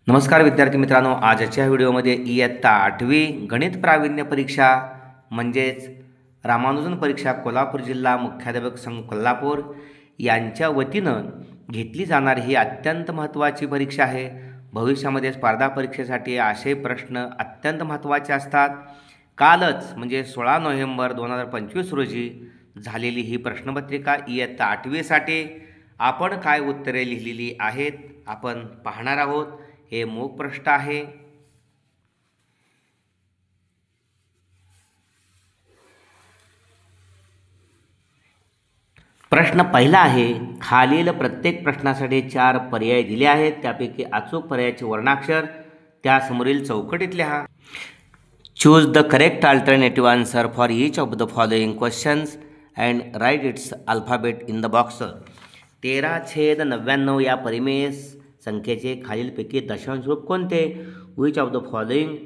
नमस्कार विद्यार्थी मित्रांनो, आजच्या व्हिडिओमध्ये इयत्ता 8वी गणित प्रावीण्य परीक्षा म्हणजेच रामानुजन परीक्षा कोल्हापूर जिल्हा मुख्याध्यापक संघ कोल्हापूर यांच्या वतीनं घेतली जाणारी ही अत्यंत महत्त्वाची परीक्षा आहे। भविष्यामध्ये स्पर्धा परीक्षेसाठी असे प्रश्न अत्यंत महत्त्वाचे असतात। कालच म्हणजे 16 नोव्हेंबर 2025 रोजी झालेली ही प्रश्नपत्रिका इयत्ता 8वी साठी आपण काय उत्तरे लिहिलेली आहेत आपण पाहणार आहोत। हे मूक प्रश्न आहे। प्रश्न पहिला आहे, खालील प्रत्येक प्रश्नासाठी 4 पर्याय दिले आहेत, त्यापैकी अचूक पर्यायाचे वर्णाक्षर त्या समोरील चौकटीत लिहा। Choose the correct alternative answer for each of the following questions and write its alphabet in the box. 13/99 या परिमेय संख्येचे खालीलपैकी दशांश रूप कोणते? Which of the following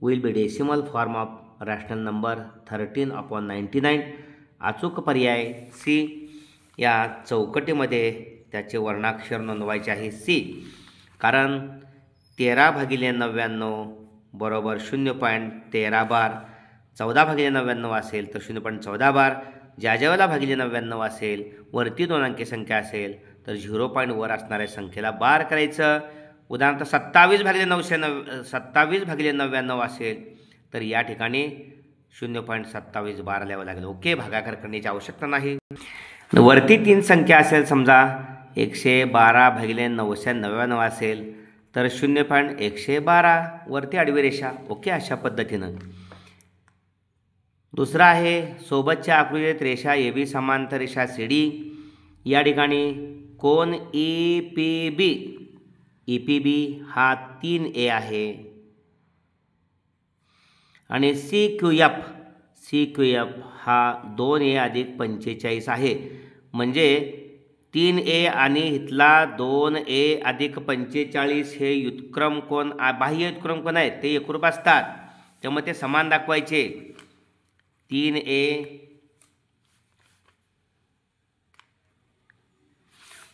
will be decimal form of rational number 13/99। अचूक पर्याय सी। या चौकटीमध्ये त्याचे वर्णाक्षर नोंदवायचे आहे सी, कारण 13/99 बरोबर 0.13 बार, 14/99 असेल तर 0.14 बार, ज्यावेळेला भागिले 99 असेल वरती 2 अंकी संख्या असेल तर 0 वर असणाऱ्या संख्येला बार करायचं। उदाहरणार्थ 27/99 असेल तर या ठिकाणी 0.27 बार लिहावं लागेल। ओके, भागाकार करण्याची आवश्यकता नाही। वरती 3 संख्या असेल, समजा 112/999 असेल तर 0.112 वरती आडवी रेषा। ओके, अशा पद्धतीनं। दुसरा आहे, सोबतच्या आकृतीत रेषा AB समांतर रेषा CD, या ठिकाणी कोन EPB हा 3A आहे आणि CQF हा 2A अधिक 45 आहे। म्हणजे 3A आणि इथला 2A अधिक 45 हे व्युत्क्रम कोन, बाह्य व्युत्क्रम कोन आहेत ते एकरूप असतात, त्यामुळे ते समान दाखवायचे। 3A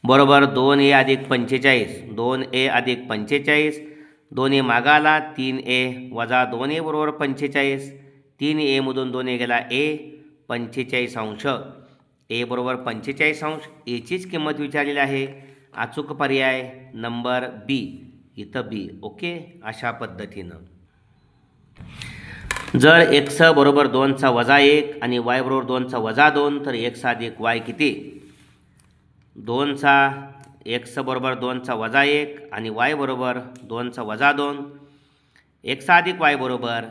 बरोबर 2A अधिक 45, 2A अधिक 45, 2A मागा आला, 3A वजा 2A बरोबर 45, 3A मधून 2A गेला A, 45 अंश, A बरोबर 45 अंश, Aचीच किंमत विचारलेली आहे। अचूक पर्याय नंबर बी, इथं बी। ओके, अशा पद्धतीनं। जर x बरोबर 2चा वजा 1 आणि y बरोबर 2चा वजा 2 तर x अधिक y किती? 2चा x बरोबर 2चा वजा 1 आणि y बरोबर 2चा वजा 2, x अधिक y बरोबर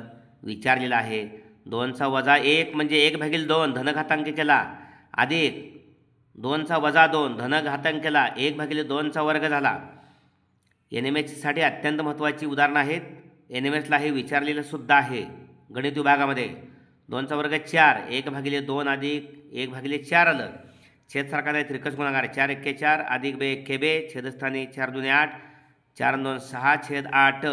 विचारलेला आहे 2चा वजा 1 म्हणजे 1/2 धनघातांक केला, अधिक 2चा वजा 2 धनघातांक केला, 1/2चा वर्ग झाला। NMH साठी अत्यंत महत्त्वाची उदाहरणं आहेत। NMHला हे विचारलेलं सुद्धा आहे गणित विभागामध्ये। 2चा वर्ग 4, 1/2 अधिक 1/4 आलं, छेद सारखा नाही, त्रिकस गुणाकार, 4 × 1 = 4 अधिक बे 1 बे, छेदस्थानी 4 × 2 = 8, 4 × 2 = 6 छेद 8,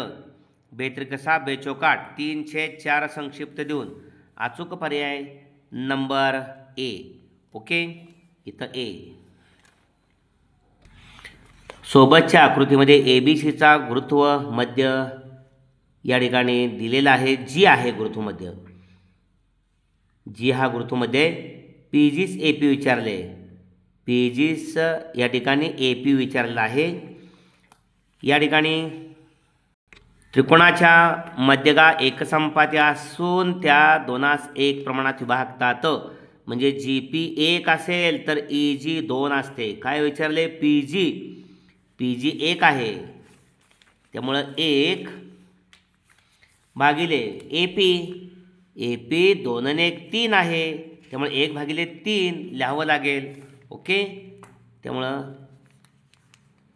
बे 3 = 6 बे 4 = 8, 3/4 संक्षिप्त देऊन अचूक पर्याय नंबर ए। ओके, इथं ए। सोबतच्या आकृतीमध्ये ABCचा गुरुत्व मध्य या ठिकाणी दिलेला आहे, जी आहे गुरुत्व मध्य, जी हा गुरुत्व मध्य PG's AP विचारले, PG's या ठिकाणी AP विचारलेला आहे। या ठिकाणी त्रिकोणाच्या मध्यगा एकसंपाती असून त्या दोनास 1 प्रमाणात विभागतात, म्हणजे GP 1 असेल तर EG 2 असते। काय विचारले? PG 1 आहे, त्यामुळं 1 भागिले AP 2 आणि 1 3 आहे, त्यामुळे 1/3 लिहावं लागेल। ओके, त्यामुळं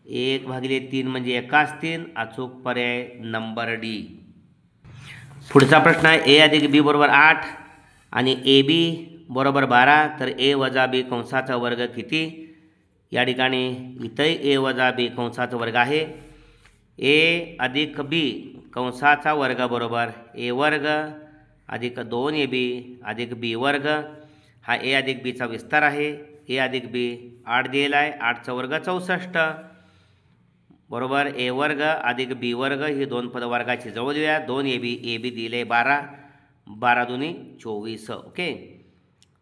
1/3 म्हणजे 1/3, अचूक पर्याय नंबर डी। पुढचा प्रश्न आहे, A अधिक B बरोबर 8 आणि AB बरोबर 12 तर A वजा B कंसाचा वर्ग किती? या ठिकाणी इथंही A वजा B कंसाचा वर्ग आहे। A अधिक B कंसाचा वर्ग बरोबर A वर्ग अधिक 2AB अधिक B वर्ग, हा A अधिक Bचा विस्तार आहे। A अधिक B 8 दिलेला आहे, 8चा वर्ग 64, बरोबर ए वर्ग अधिक बी वर्ग ही दोन पद वर्गाची जवळ देऊया. 2ab दिले 12, 12 दुनी 24. ओके.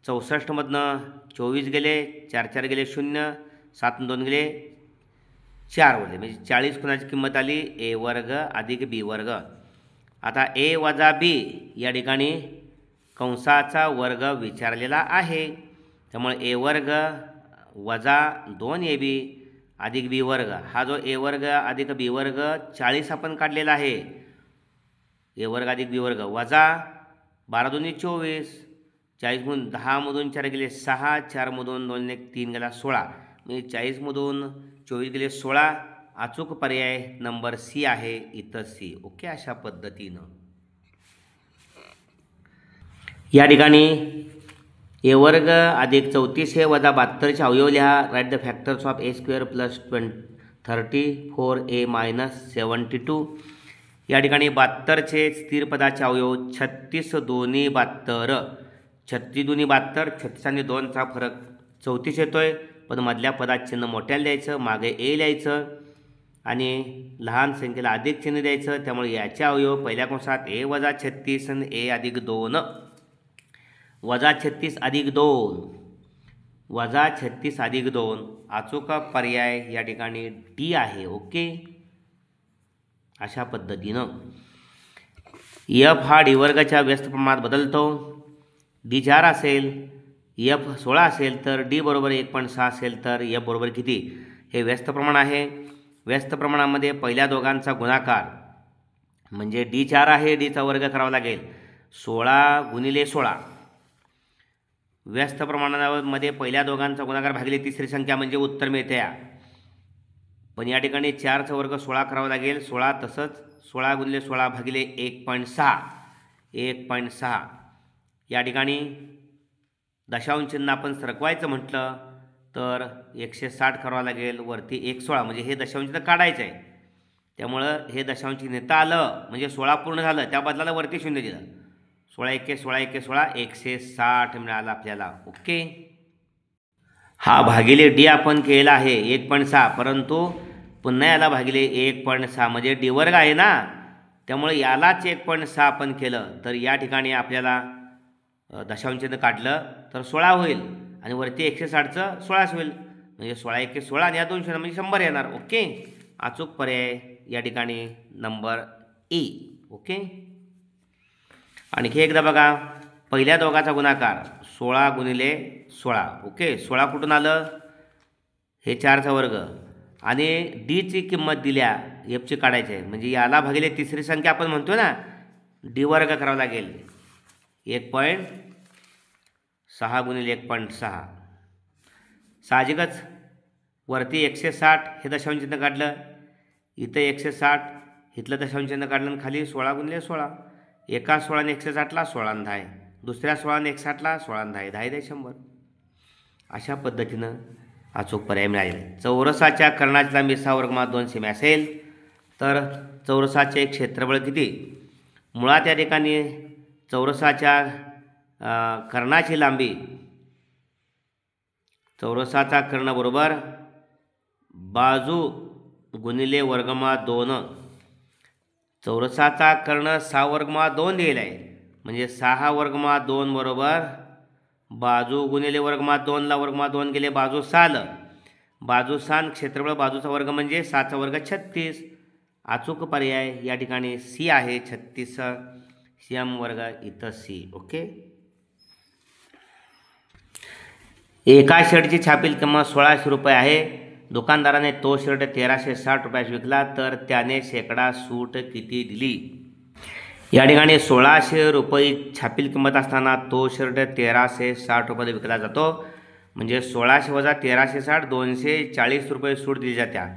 64मधनं 24 गेले, 4 4 गेले 0, 7 2 गेले 4 उरले, म्हणजे 40 खुणाची किंमत आली ए वर्ग अधिक बी वर्ग. आता ए वजा बी या ठिकाणी कंसाचा वर्ग विचारलेला आहे, त्यामुळे ए वर्ग वजा 2ab अधिक बी वर्ग, हा जो ए वर्ग अधिक बी वर्ग 40 आपण काढलेला आहे, ए वर्ग अधिक बी वर्ग वजा 12 दुनी 24, 40मधून 10मधून 4 गेले 6, 4मधून 2 1 3 गेला 16, म्हणजे 40मधून 24 गेले 16. अचूक पर्याय नंबर सी आहे, इथं सी. ओके. अशा पद्धतीनं या ठिकाणी ए वर्ग अधिक 34 वजा 72चे अवयव लिहा. Write the factors of A square plus 34a minus 72. या ठिकाणी 72चे स्थिर पदाचे अवयव 36 दोन्ही 72, 36 दोन्ही 72, 36 आणि 2चा फरक 34 येतोय, पण मधल्या पदात चिन्ह मोठ्याला द्यायचं, मागे ए लिहायचं आणि लहान संख्येला अधिक चिन्ह द्यायचं. त्यामुळे याचे अवयव पहिल्या कंसात ए वजा 36 आणि ए अधिक 2, वजा 36 अधिक 2, वजा 36 अधिक 2. अचूक पर्याय या ठिकाणी डी आहे. ओके. अशा पद्धतीनं एफ हा डी वर्गाच्या व्यस्त प्रमाणात बदलतो. डी 4 असेल, एफ 16 असेल तर डी बरोबर 1.6 असेल तर एफ बरोबर किती, हे व्यस्त प्रमाण आहे. व्यस्त प्रमाणामध्ये पहिल्या दोघांचा गुणाकार म्हणजे डी 4 आहे, डीचा वर्ग करावा लागेल, 16 गुणिले 16. व्यस्त प्रमाणामध्ये पहिल्या दोघांचा गुणाकार भागिले तिसरी संख्या म्हणजे उत्तर मिळते. पण या ठिकाणी 4चा वर्ग 16 करावा लागेल, 16 तसंच 16 गुणिले 16 भागिले 1.6, 1.6. या ठिकाणी दशांश चिन्ह आपण सरकवायचं म्हटलं तर 160 करावं लागेल, वरती 116, म्हणजे हे दशांश चिन्ह काढायचं आहे. त्यामुळं हे दशांश नेता आलं म्हणजे 16 पूर्ण झालं, त्या बदलाला वरती 0 दिलं, 16 1 16 1 16, 160 मिळालं आपल्याला. ओके. हा भागिले डी आपण केला आहे 1.6, परंतु पुन्हा याला भागिले 1.6 म्हणजे डी वर्ग आहे ना, त्यामुळे यालाच 1.6 आपण केलं तर या ठिकाणी आपल्याला दशांश चिन्ह काढलं तर 16 होईल आणि वरती 160चं 16 होईल, म्हणजे 16 1 16 आणि या 2 शून्य म्हणजे 100 येणार. ओके. अचूक पर्याय या ठिकाणी नंबर ई. ओके. आणखी एकदा बघा, पहिल्या दोघाचा गुणाकार 16 गुणिले 16. ओके. 16 कुठून आलं, हे 4चा वर्ग आणि डीची किंमत दिल्या एफची काढायची आहे, म्हणजे याला भागिले तिसरी संख्या आपण म्हणतो ना, डी वर्ग करावा लागेल, 1.6 गुणिले 1.6. साहजिकच वरती 160 हे दशांश चिन्ह काढलं, इथं 160 इथलं दशांश चिन्ह काढलं आणि खाली 16 गुणिले 16, एका 16 ने 160ला 16 आणि 10, दुसऱ्या 16 ने 160ला 16 आणि 10, 10 100. अशा पद्धतीनं अचूक पर्याय मिळाले. चौरसाच्या कर्णाची लांबी 6 वर्गमुळात 2 सेमी असेल तर चौरसाचे क्षेत्रफळ किती. मुळात या ठिकाणी चौरसाच्या कर्णाची लांबी, चौरसाचा कर्ण बरोबर बाजू गुणिले वर्गमुळात 2. चौरसाचा कर्ण 6 वर्गमुळात 2 दिलेला आहे, म्हणजे 6 वर्गमुळात 2 बरोबर बाजू गुणिले वर्गमुळात 2ला वर्गमुळात 2 गेले, बाजू 6, बाजू 6, क्षेत्रफळ बाजूचा वर्ग म्हणजे 6चा वर्ग 36. अचूक पर्याय या ठिकाणी सी आहे, 36 सीएम वर्ग, इथं सी. ओके. एका शर्टची छापील किंमत 1600 रुपये आहे. दुकानदाराने तो शर्ट 1360 रुपयास विकला तर त्याने शेकडा सूट किती दिली. या ठिकाणी 1600 रुपये छापील किंमत असताना तो शर्ट 1360 रुपये विकला जातो, म्हणजे 1600 वजा 1360 240 रुपये सूट दिली जात्या,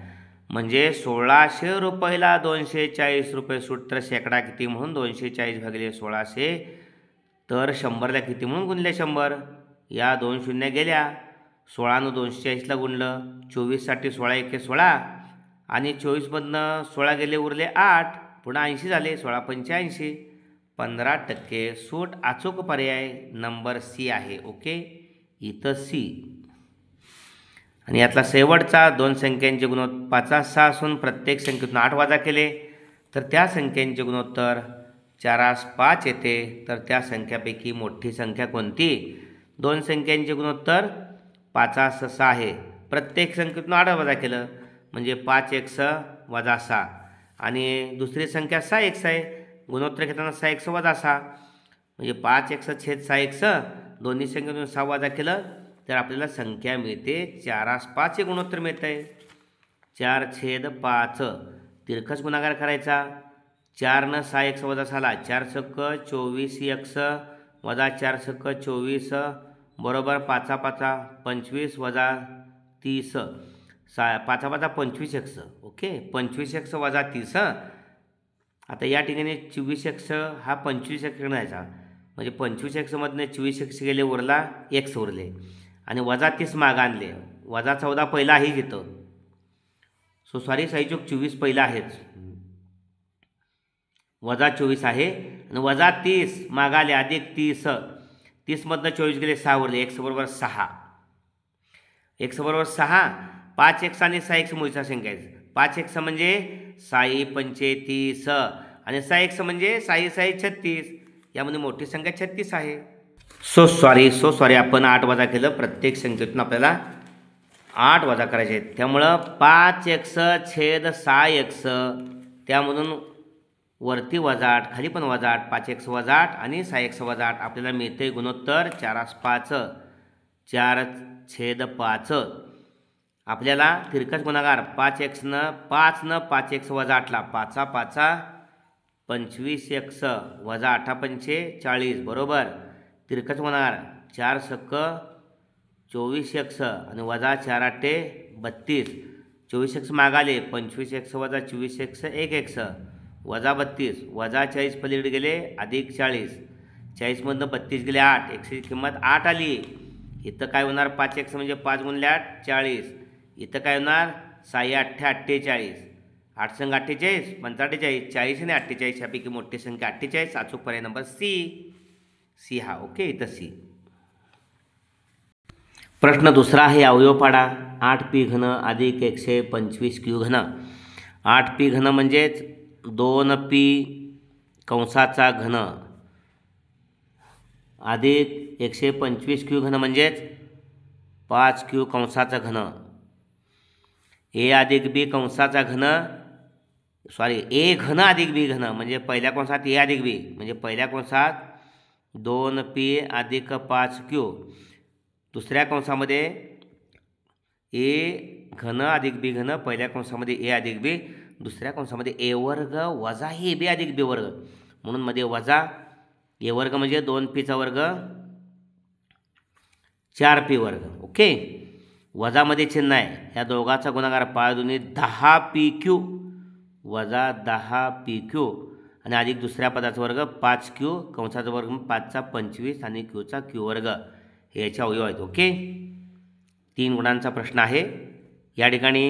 म्हणजे 1600 रुपयाला 240 रुपये सूट, तर शेकडा किती म्हणून 240 भागिले 1600, तर 100ला किती म्हणून गुणले 100. या 2 शून्य गेल्या, 16नं 240ला गुणलं, 24साठी 16 1 16 आणि 24मधनं 16 गेले उरले 8, पुन्हा 80 झाले, 16 85, 15% सूट. अचूक पर्याय नंबर सी आहे. ओके. इथं सी. आणि यातला शेवटचा दोन संख्यांचे गुणोत्तर 5 6 असून प्रत्येक संख्येतून 8 वजा केले तर त्या संख्यांचे गुणोत्तर 4 5 येते. तर त्या संख्यापैकी मोठी संख्या कोणती? दोन संख्यांचे गुणोत्तर 5 6 आहे. प्रत्येक संख्येतून 8 वजा केलं म्हणजे 5 1 6 वजा 6 आणि दुसरी संख्या 6 1 6 आहे. गुणोत्तर घेताना 6 1 6 वजा 6 म्हणजे 5 1 6 छेद 6 1 6. दोन्ही संख्येतून 6 वजा केलं तर आपल्याला संख्या मिळते 4 5 हे गुणोत्तर मिळतं आहे. 4/5 तिरकस गुणाकार करायचा. 4 न 6 1 वजा 6 4 छक्क 24 1 वजा 4 छक्क 24 बरोबर 5 5 25 वजा 30 5 5 25 1 ओके 25 1 वजा 30. आता या ठिकाणी 24 1 हा 25 1 घ्यायचा म्हणजे 25 1 मधनं 24 1 गेले उरला 1 उरले आणि वजा 30 मागं आणले. वजा 14 पहिला आहे तिथं सो सॉरी साईचूक 24 पहिला आहेच वजा 24 आहे आणि वजा 30 मागं आले अधिक 30 30मधनं 24 गेले 6 उरले 1 बरोबर 6 1 बरोबर 6 5 1 आणि 6 1 मुळीचा संख्या आहे. 5 1 म्हणजे 6 पंचे 30 आणि 6 1 म्हणजे 6 6 36 यामध्ये मोठी संख्या 36 आहे. सो सॉरी आपण 8 वजा केलं. प्रत्येक संख्येतून आपल्याला 8 वजा करायचे आहेत. त्यामुळं 5 1 छेद 6 1 त्यामधून वरती वजा 8 खाली पण वजा 8 5 1 वजा 8 आणि 6 1 वजा 8 आपल्याला मिळते गुणोत्तर 4 5 4/5. आपल्याला तिरकस गुणाकार 5 1 न 5 1 वजा 8ला 5 5 25 1 वजा 8 पंचे 40 बरोबर तिरकस गुणाकार 4 छक्क 24 1 आणि वजा 4 8 32 24 1 मागाले 25 1 वजा 24 1 1 1 वजा 32 वजा 40 पलीकडे गेले अधिक 40 40मधनं 32 गेले 8 100ची किंमत 8 आली. इथं काय होणार 5 1 म्हणजे 5 गुणले 8 40. इथं काय होणार 6 8 48 8 संघ 48 45 40 आणि 48 यापैकी मोठी संख्या 48. अचूक पर्याय नंबर सी हा ओके इथं सी. प्रश्न दुसरा आहे अवयव पाडा. 8p घन अधिक 125q घन. 8p घन म्हणजेच 2p कंसाचा घन अधिक 125q घन म्हणजेच 5q कंसाचा घन. ए अधिक बी कंसाचा घन ए घन अधिक बी घन म्हणजे पहिल्या कंसात ए अधिक बी म्हणजे पहिल्या कंसात 2p अधिक 5q दुसऱ्या कंसामध्ये ए घन अधिक बी घन पहिल्या कंसामध्ये ए अधिक बी दुसऱ्या कंसामध्ये ए वर्ग वजा ए बी अधिक बी वर्ग म्हणून मध्ये वजा ए वर्ग म्हणजे 2pचा वर्ग 4p वर्ग ओके. वजामध्ये चिन्ह आहे ह्या दोघाचा गुणाकार 5 दुनी 10pq वजा 10pq आणि अधिक दुसऱ्या पदाचा वर्ग 5q कंसाचा वर्ग 5चा 25 आणि qचा q वर्ग हे याचे अवयव आहेत ओके. 3 गुणांचा प्रश्न आहे. या ठिकाणी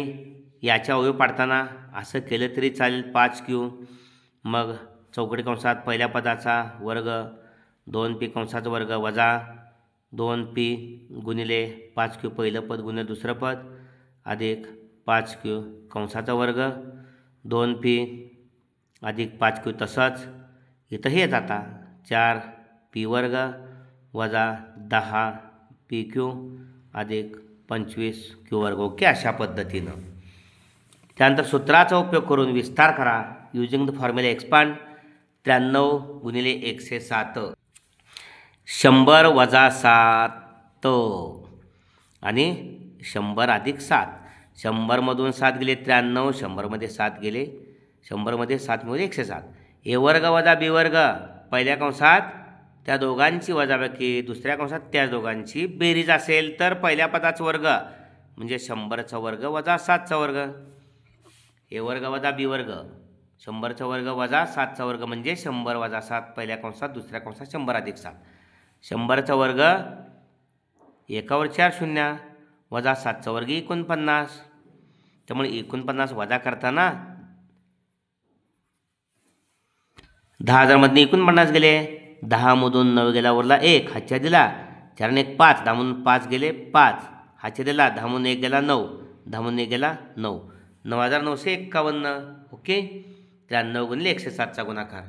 याच्या अवयव पाडताना असं केलं तरी चालेल 5q मग चौकटी कंसात पहिल्या पदाचा वर्ग 2p कंसाचा वर्ग वजा 2p गुणिले 5q पहिलं पद गुणिले दुसरं पद अधिक 5q कंसाचा वर्ग 2p अधिक 5q तसंच इथं हे जाता 4p वर्ग वजा 10pq अधिक 25q वर्ग ओके. अशा पद्धतीनं त्यानंतर सूत्राचा उपयोग करून विस्तार करा. युजिंग द फॉर्म्युला एक्सपांड 93 गुणिले 107 100 वजा 7 आणि 100 अधिक 7 100मधून 7 गेले 93 100मध्ये 7 गेले 100मध्ये 7 मिळून 107 ए वर्ग वजा बी वर्ग पहिल्या कंसात त्या दोघांची वजाबाकी दुसऱ्या कंसात त्या दोघांची बेरीज असेल तर पहिल्या पदाचा वर्ग म्हणजे 100चा वर्ग वजा 7चा वर्ग ए वर्ग वजा बी वर्ग 100चा वर्ग वजा 7चा वर्ग म्हणजे 100 वजा 7 पहिल्या कंसात दुसऱ्या कंसात 100 अधिक 7 100चा वर्ग एकावर 4 शून्य वजा 7चा वर्ग 49 त्यामुळे 49 वजा करताना 10,000मधून 49 गेले 10मधून 9 गेला उरला 1 हातच्या दिला 4 आणि 1 5 10मधून 5 गेले 5 हा छेदेला 10 म्हणून 1 गेला 9, 10 म्हणून 1 गेला 9, 9951. ओके. 93 गुणिले 107चा गुणाकार.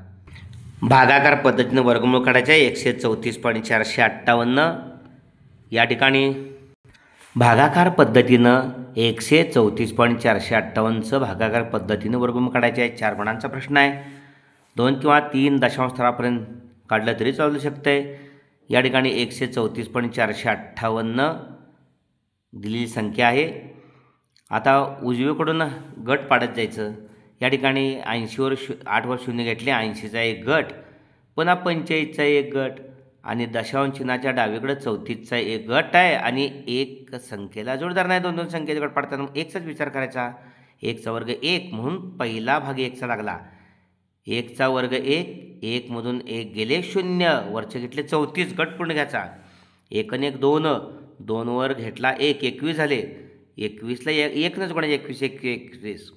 भागाकार पद्धतीनं वर्गमूळ काढायचे आहे. 134.458. या ठिकाणी भागाकार पद्धतीनं 134.458चं भागाकार पद्धतीनं वर्गमूळ काढायचे आहे. 4 गुणांचा प्रश्न आहे. 2 किंवा 3 दशांश स्थरापर्यंत काढलं तरी चालू शकतं. या ठिकाणी 134.458 दिलेली संख्या आहे. आता उजवीकडून गट पाडत जायचं. या ठिकाणी 80वर 8वर 0 घेतले, 80चा एक गट, पुन्हा 45चा एक गट आणि दशांश चिन्हाच्या डावीकडे 34चा एक गट आहे आणि एक संख्येला जोडदार नाही. दोन संख्येचे गट पाडताना एकचाच विचार करायचा. 1चा वर्ग 1 म्हणून पहिला भाग 1चा लागला. 1चा वर्ग 1, 1 मधून 1 गेले 0, वरचे घेतले 34, गट पूर्ण घ्यायचा. 1 आणि 1 2, 2 वर घेतला 1, 21 झाले. 21ला 1नच गुणायचे, 21 1 21.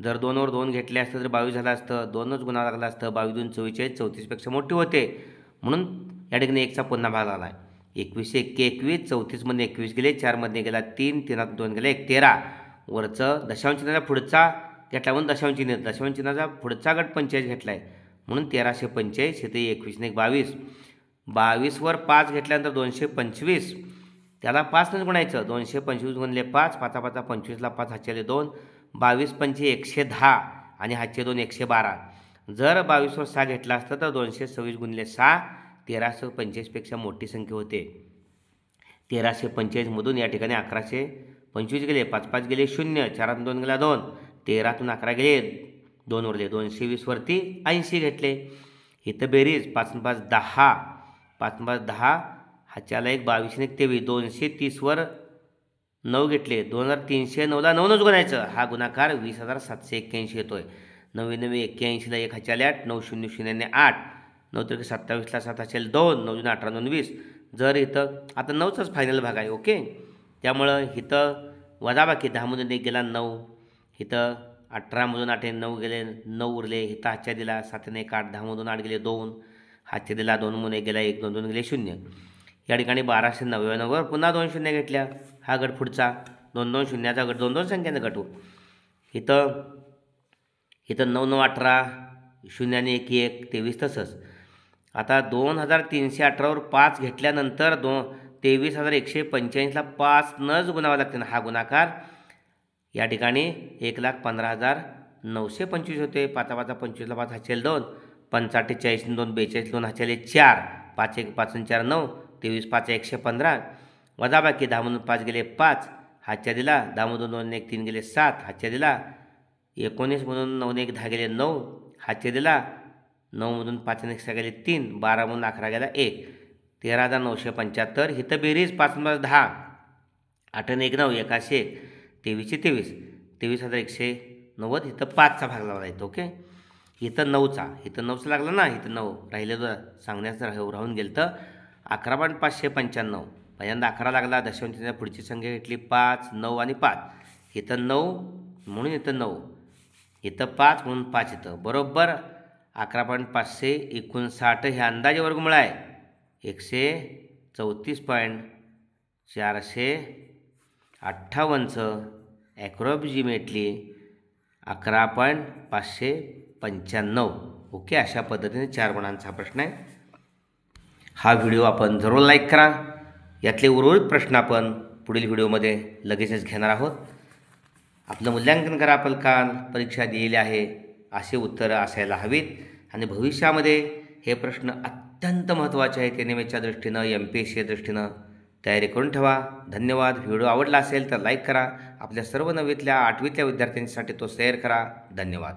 जर 2 वर 2 घेतले असतं तर 22 झालं असतं. 2नच गुणा लागला असतं. 22 2 44, 34पेक्षा मोठे होते म्हणून या ठिकाणी 1चा पुन्हा भाग लागला. 21 1 21, 34मध्ये 21 गेले, 4मध्ये गेला 3, 3त 2 गेले 1, 13. वरचं दशांश चिन्हाचा पुढचा घेतला म्हणून दशांश चिन्हाचा पुढचा गट 45 घेतला आहे म्हणून 1345. इथे 21 1 22, 22वर 5 घेतल्यानंतर 225, त्याला 5नच गुणायचं. 225 गुणले 5, 5 5 25ला 5 हातचे 2, 22 पंचे 110 आणि हातचे 2 112. जर 22वर 6 घेतला असतं तर 226 गुणले 6, 1345पेक्षा मोठी संख्या होते. 1345मधून या ठिकाणी 1125 गेले, 5 5 गेले 0, 4त 2 गेला 2, 13तून 11 गेले 2 उरले. 220वरती 80 घेतले. इथं बेरीज 5 5 10, 5 5 10, हाच्याला 1 22 1 23, 230वर 9 घेतले. 2309ला 9नच गुणायचं. हा गुणाकार 20,781 येतोय. 9 9 81ला 1 हाच्याला 8, 9 0 0 8, 9 3 27ला 7 हाच्याला 2, 9 2 18 2 20. जर इथं आता 9चाच फायनल भाग आहे. ओके. त्यामुळं इथं वजाबाकी 10मधून 1 गेला 9, इथं 18मधून 8 9 गेले 9 उरले. इथं हातच्या दिला 7 1 8, 10मधून 8 गेले 2, हातच्या दिला 2 म्हणून 1 गेला 1, 2 2 गेले 0. या ठिकाणी 1299वर पुन्हा 2 शून्य घेतल्या. हा गट पुढचा 2 2 शून्याचा गट 2 2 संख्येचा गट हो. इथं 9 9 18, 0 आणि 1 1 23 तसंच. आता 2318वर 5 घेतल्यानंतर 23,185ला 5नच गुणावं लागते. हा गुणाकार या ठिकाणी 1,15,925 होते. 5 5 25ला 5 हाचेल 2, 45 40 2 42 2 हाचेले 4, 5 1 5 4 9, 23 5 115. वजाबाकी 10मधून 5 गेले 5, हातच्या दिला 10मधून 2 1 3 गेले 7, हातच्या दिला 19मधून 9 1 10 गेले 9, हातच्या दिला 9मधून 5 1 6 गेले 3, 12मधून 11 गेला 1, 13,975. इथं बेरीज 5 5 10, 8 1 9, 1 1, 23 23, 23,190. इथं 5चा भाग लावला येतो. ओके. इथं 9चा लागला ना. इथं 9 राहिलेलं सांगण्याचं राहून गेलं तर 11.595. पहिल्यांदा 11 लागला. दशांश पुढची संख्या घेतली 5 9 आणि 5. इथं 9 म्हणून इथं 9, इथं 5 म्हणून 5. इथं बरोबर 11.559 हे अंदाजे वर्गमूळ आहे. 134.458चं ॲप्रॉक्सिमेटली 11.595. ओके. अशा पद्धतीने 4 गुणांचा प्रश्न आहे. हा व्हिडिओ आपण जरूर लाईक करा. यातले उर्वरित प्रश्न आपण पुढील व्हिडिओमध्ये लगेचच घेणार आहोत. आपलं मूल्यांकन करा. काल परीक्षा दिलेली आहे असे उत्तरं असायला हवीत आणि भविष्यामध्ये हे प्रश्न अत्यंत महत्त्वाचे आहेत. NMHच्या दृष्टीनं, MPSCच्या दृष्टीनं तयारी करून ठेवा. धन्यवाद. व्हिडिओ आवडला असेल तर लाईक करा. आपल्या सर्व 9वीतल्या 8वीतल्या विद्यार्थ्यांसाठी तो शेअर करा. धन्यवाद.